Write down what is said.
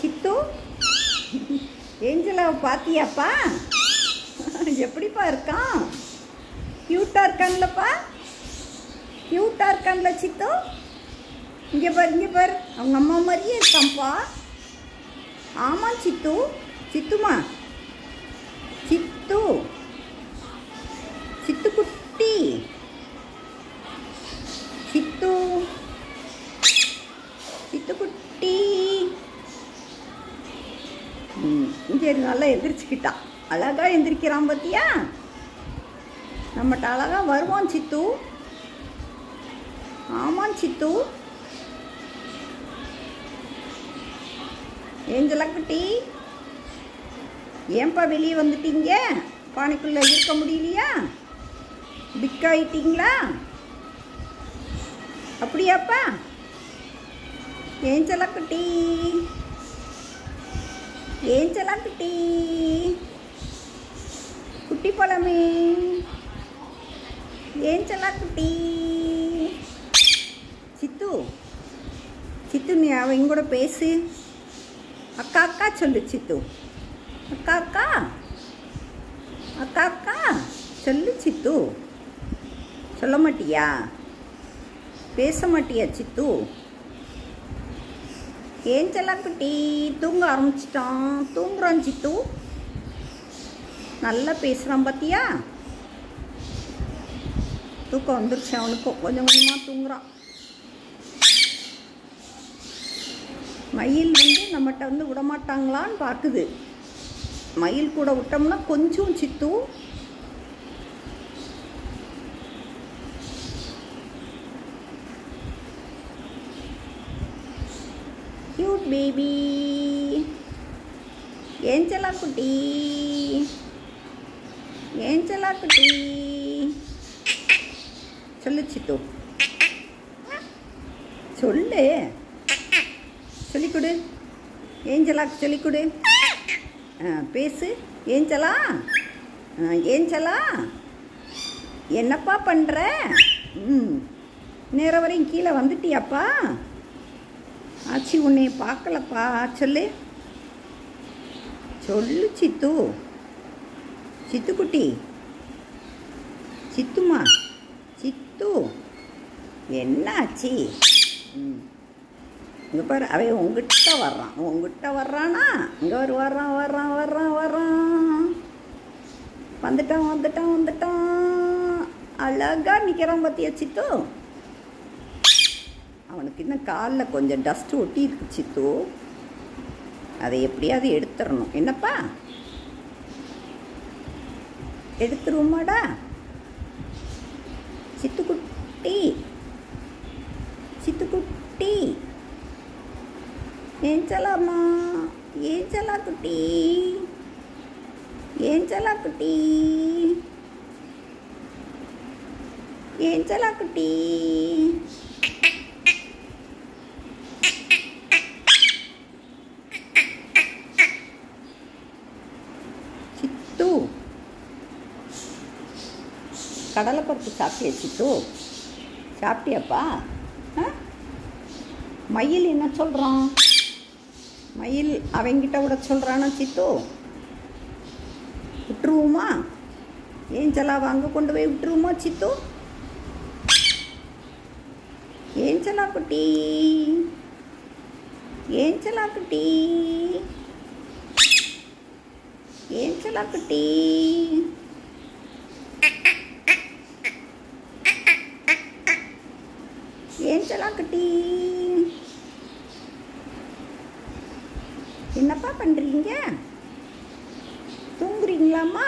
சித்து ஏஞ்சலாவை பார்த்தியாப்பா? எப்படிப்பா இருக்கான்? க்யூட்டாக இருக்கான்லப்பா? க்யூட்டாக இருக்கான்ல சித்து? இங்கே பாரு அவங்க அம்மா மாதிரியே இருக்கான்ப்பா. ஆமாம் சித்து. சித்துமா, சித்து சித்து குட்டி, சித்து சித்து குட்டி. சரி, நல்லா எந்திரிச்சுக்கிட்டான். அழகாக எந்திரிக்கிறான் பார்த்தியா? நம்மகிட்ட அழகாக வருவான் சித்து. ஆமாம் சித்து. ஏஞ்சலா குட்டி, ஏன்பா வெளியே வந்துட்டீங்க? பானைக்குள்ளே இருக்க முடியலையா? பிக்காயிட்டீங்களா? அப்படியாப்பா? ஏஞ்சலா குட்டி, ஏஞ்சலா குட்டி, குட்டி பழமே, ஏஞ்சலா குட்டி. சித்து, சித்து நீ அவங்க கூட பேசு. அக்கா அக்கா சொல்லு சித்து. அக்கா அக்கா, அக்கா அக்கா சொல்லு சித்து. சொல்ல மாட்டியா? பேச மாட்டியா சித்து? ஏஞ்சலா குட்டி தூங்க ஆரம்பிச்சிட்டான். தூங்குறான் சித்து. நல்லா பேசுகிறான் பார்த்தியா? தூக்கம் வந்துருச்சு அவனுக்கும். கொஞ்சம் கொஞ்சமாக தூங்குறான். மயில் நம்மகிட்ட விடமாட்டாங்களான்னு பார்க்குது. மயில் கூட விட்டோம்னா கொஞ்சம் சித்து. கியூட் பேபி ஏஞ்சலா குட்டி, ஏஞ்சலா குட்டி சொல்லு சித்து. சொல்லு, சொல்லிக் கொடு. ஏஞ்சலாக்கு சொல்லிக் கொடு. பேசு. ஏஞ்சலா, ஏஞ்சலா என்னப்பா பண்ணுற? நேரம் வரையும் கீழே வந்துட்டியாப்பா? ஆச்சி உன்னைய பார்க்கலப்பா. சொல்லு, சொல்லு சித்து. சித்துக்குட்டி, சித்துமா, சித்து என்ன ஆச்சு? இங்கே பாரு, அவன் உங்ககிட்ட வர்றான். உங்ககிட்ட வர்றானா? இங்கே வர்றான் வர்றான் வர்றான் வர்றான். வந்துட்டான் வந்துட்டான் வந்துட்டான். அழகாக நிற்கிறான் பார்த்தியா சித்து? அவனுக்கு இன்னும் காலில் கொஞ்சம் டஸ்ட்டு ஒட்டி இருக்கு சித்து. அதை எப்படியாவது எடுத்துடணும். என்னப்பா, எடுத்துருவோமாடா சித்துக்குட்டி, சித்துக்குட்டி. ஏஞ்சலாம்மா, ஏஞ்சலா குட்டி, ஏஞ்சலா குட்டி, ஏஞ்சலா குட்டி. சித்து, கடலைப்பருப்பு சாப்பிட்டியா சித்து? சாப்பிட்டியாப்பா? மயில் என்ன சொல்கிறான்? மயில் அவங்கிட்ட விட சொல்கிறானா சித்து? விட்டுருவோமா? ஏஞ்சலாவை அங்கே கொண்டு போய் விட்டுருவோமா சித்து? ஏஞ்சலா குட்டி, ஏஞ்சலா குட்டி, ஏஞ்சலா குட்டி. ஏஞ்சலா குட்டி என்னப்பா பண்ணுறீங்க? தூங்குறீங்களாம்மா?